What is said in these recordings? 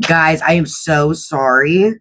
Guys, I am so sorry.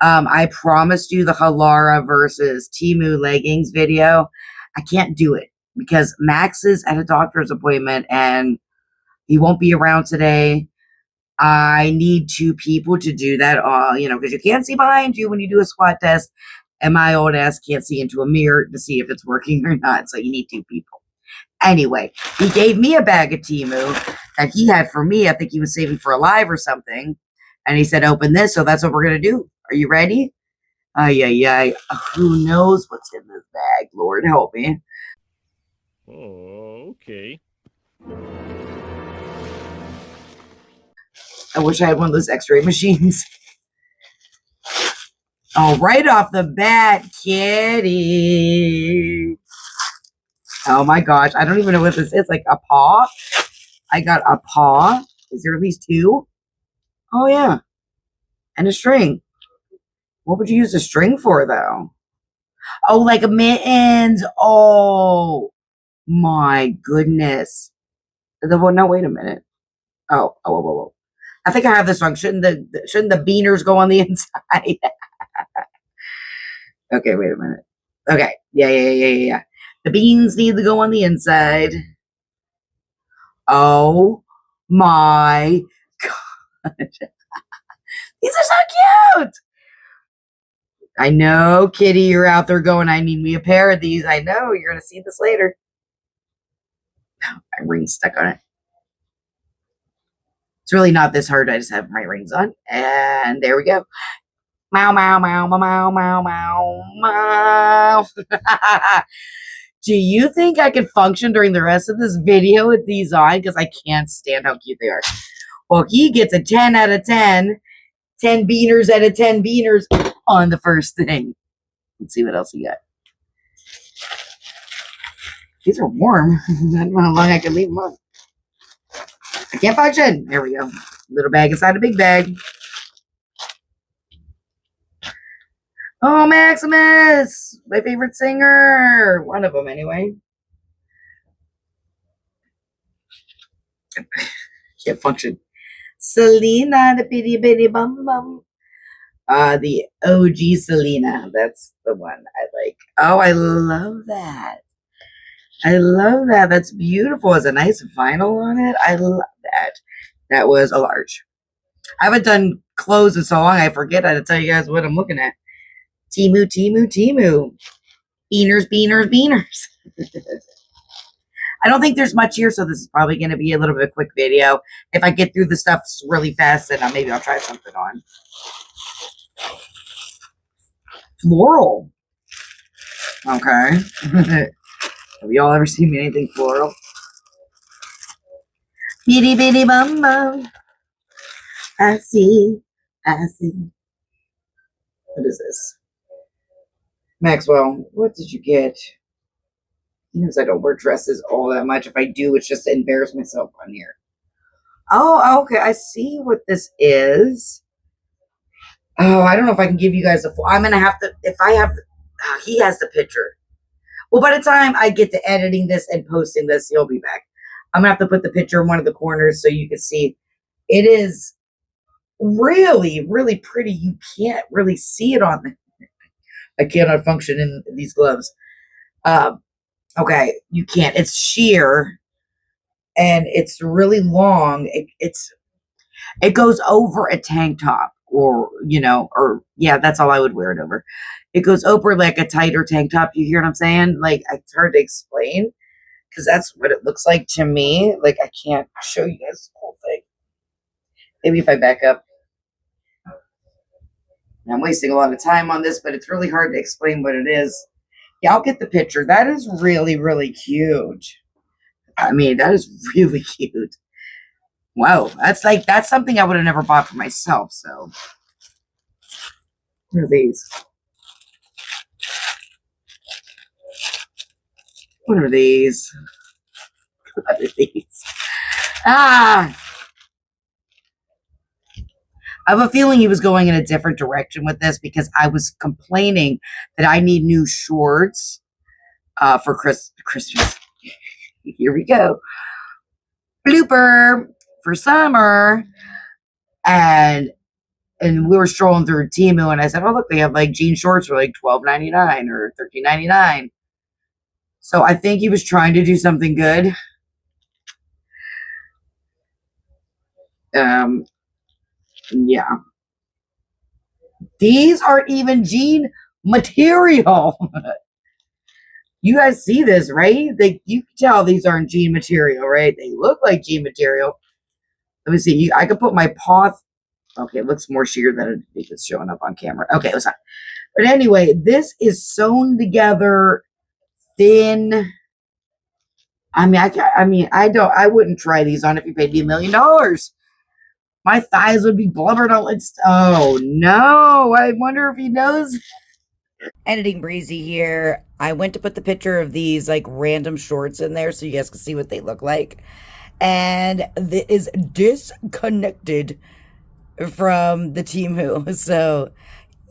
I promised you the Halara versus Temu leggings video. I can't do it because Max is at a doctor's appointment and he won't be around today. I need two people to do that, because you can't see behind you when you do a squat test, and my old ass can't see into a mirror to see if it's working or not, so you need two people. Anyway, he gave me a bag of Temu that he had for me. I think he was saving for a live or something. And he said, open this. So that's what we're going to do. Are you ready? Ay. Who knows what's in this bag? Lord help me. Oh, okay. I wish I had one of those x-ray machines. Oh, right off the bat, kitty. Oh my gosh. I don't even know what this is. Like a paw? I got a paw. Is there at least two? Oh, yeah. And a string. What would you use a string for, though? Oh, like a mittens. Oh, my goodness. No, wait a minute. Whoa. I think I have this wrong. Shouldn't the beaners go on the inside? Okay, wait a minute. Okay. Yeah. The beans need to go on the inside. Oh, my God. These are so cute. I know, Kitty, you're out there going, I need me a pair of these. I know, you're going to see this later. My ring's stuck on it. It's really not this hard. I just have my rings on. And there we go. Meow. Do you think I could function during the rest of this video with these on? Because I can't stand how cute they are. Well, he gets a 10 out of 10. 10 beaners out of 10 beaners on the first thing. Let's see what else he got. These are warm. I don't know how long I can leave them on. I can't function. There we go. Little bag inside a big bag. Oh, Maximus! My favorite singer. One of them, anyway. Can't function. Selena, the bitty bitty bum bum. The OG Selena. That's the one I like. Oh, I love that. That's beautiful. It's a nice vinyl on it. I love that. That was a large. I haven't done clothes in so long, I forget how to tell you guys what I'm looking at. Temu. Beaners. I don't think there's much here, so this is probably going to be a little bit of a quick video. If I get through the stuff really fast, then maybe I'll try something on. Floral. Okay. Have y'all ever seen anything floral? Bitty bitty bum bum. I see. What is this? Maxwell, what did you get? He knows I don't wear dresses all that much. If I do, it's just to embarrass myself on here. Oh, okay. I see what this is. Oh, I don't know if I can give you guys a full. I'm going to have to, if I have, he has the picture. Well, by the time I get to editing this and posting this, he'll be back. I'm going to have to put the picture in one of the corners so you can see. It is really, really pretty. You can't really see it on there. I cannot function in these gloves. Okay, you can't. It's sheer, and it's really long. It goes over a tank top, or that's all I would wear it over. It goes over like a tighter tank top. You hear what I'm saying? Like, it's hard to explain because that's what it looks like to me. Like, I can't show you guys the whole thing. Maybe if I back up. I'm wasting a lot of time on this, but it's really hard to explain what it is. Yeah, I'll get the picture. That is really, really cute. I mean, that is really cute. Wow, that's something I would have never bought for myself, so. What are these? What are these? Ah! I have a feeling he was going in a different direction with this because I was complaining that I need new shorts for Christmas. Here we go. Blooper for summer. And and we were strolling through Temu, and I said, "Oh, look, they have like jean shorts for like $12.99 or $13.99." So I think he was trying to do something good. Yeah. These aren't even jean material. You guys see this, right? You can tell these aren't jean material, right? They look like jean material. Let me see. I could put my paw. Okay, it looks more sheer than it's showing up on camera. Okay, it was not. But anyway, this is sewn together thin. I wouldn't try these on if you paid me $1 million. My thighs would be blubbered out. Oh no! I wonder if he knows. Editing Breezy here. I went to put the picture of these like random shorts in there so you guys can see what they look like. And it is disconnected from the Temu. So,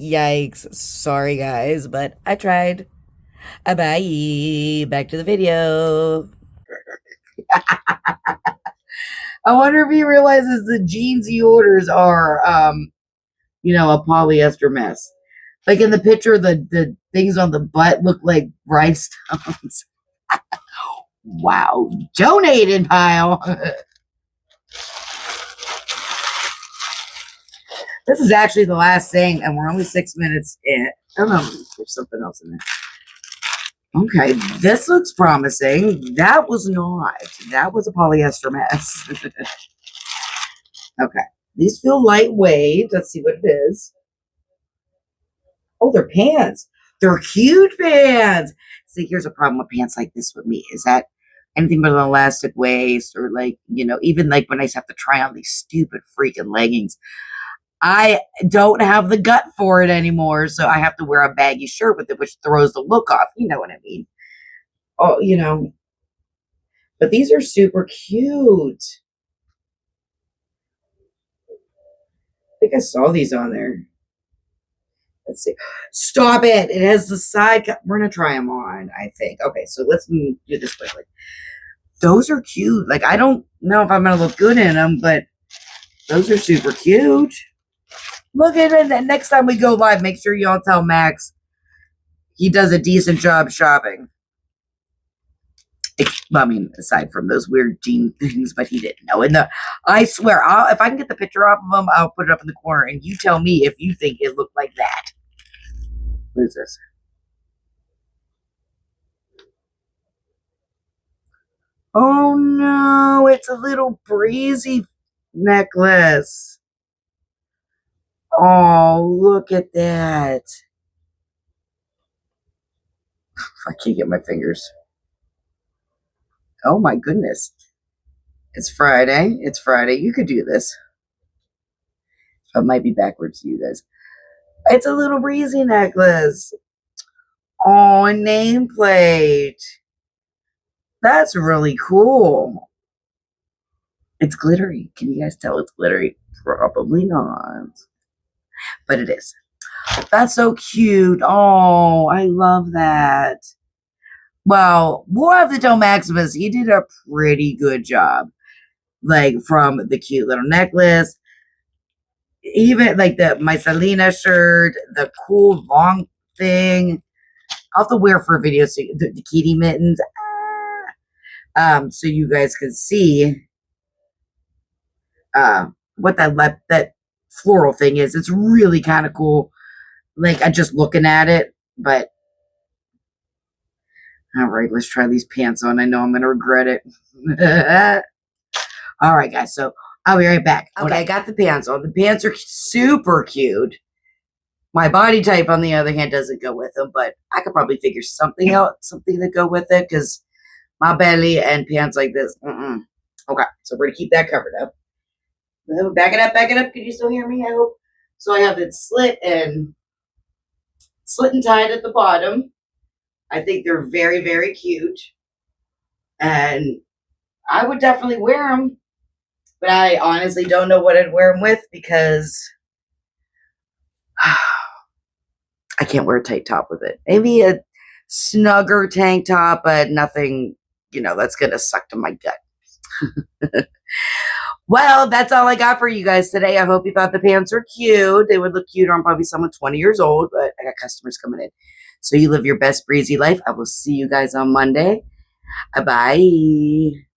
yikes. Sorry, guys, but I tried. Bye. Back to the video. I wonder if he realizes the jeans he orders are, a polyester mess. Like in the picture, the things on the butt look like rhinestones. Wow. Donated pile. This is actually the last thing, and we're only 6 minutes in. I don't know. There's something else in there. Okay, this looks promising. That was not. That was a polyester mess. Okay, these feel lightweight. Let's see what it is. Oh, they're pants. They're cute pants. See, here's a problem with pants like this with me is that anything but an elastic waist or even like when I have to try on these stupid freaking leggings, I don't have the gut for it anymore. So I have to wear a baggy shirt with it, which throws the look off. You know what I mean? Oh, but these are super cute. I think I saw these on there. Let's see. Stop it. It has the side cut. We're going to try them on, I think. Okay, so let's do this quickly. Those are cute. Like, I don't know if I'm going to look good in them, but those are super cute. Look at it. Next time we go live, make sure y'all tell Max he does a decent job shopping. I mean, aside from those weird jean things, but he didn't know. And I swear, if I can get the picture off of them, I'll put it up in the corner, and you tell me if you think it looked like that. What is this? Oh no, it's a little breezy necklace. Oh, look at that. I can't get my fingers. Oh my goodness. It's Friday. It's Friday. You could do this. It might be backwards to you guys. It's a little breezy necklace. Oh, a nameplate. That's really cool. It's glittery. Can you guys tell it's glittery? Probably not. But it is. That's so cute. Oh, I love that. Well, we'll have to tell Maximus he did a pretty good job. Like from the cute little necklace, even like my Selena shirt, the cool long thing. I'll have to wear for a video so the kitty mittens. So you guys can see what that floral thing is. It's really kind of cool. Like I'm just looking at it, but all right, let's try these pants on. I know I'm gonna regret it. All right, guys. So I'll be right back. Okay, I got the pants on. The pants are super cute. My body type, on the other hand, doesn't go with them, but I could probably figure something out, something to go with it, because my belly and pants like this. Okay, so we're gonna keep that covered up. Back it up, back it up. Can you still hear me? I hope. So I have it slit and tied at the bottom. I think they're very, very cute, and I would definitely wear them. But I honestly don't know what I'd wear them with because I can't wear a tight top with it. Maybe a snugger tank top, but nothing, that's going to suck to my gut. Well, that's all I got for you guys today. I hope you thought the pants were cute. They would look cute on probably someone 20 years old, but I got customers coming in. So you live your best breezy life. I will see you guys on Monday. Bye.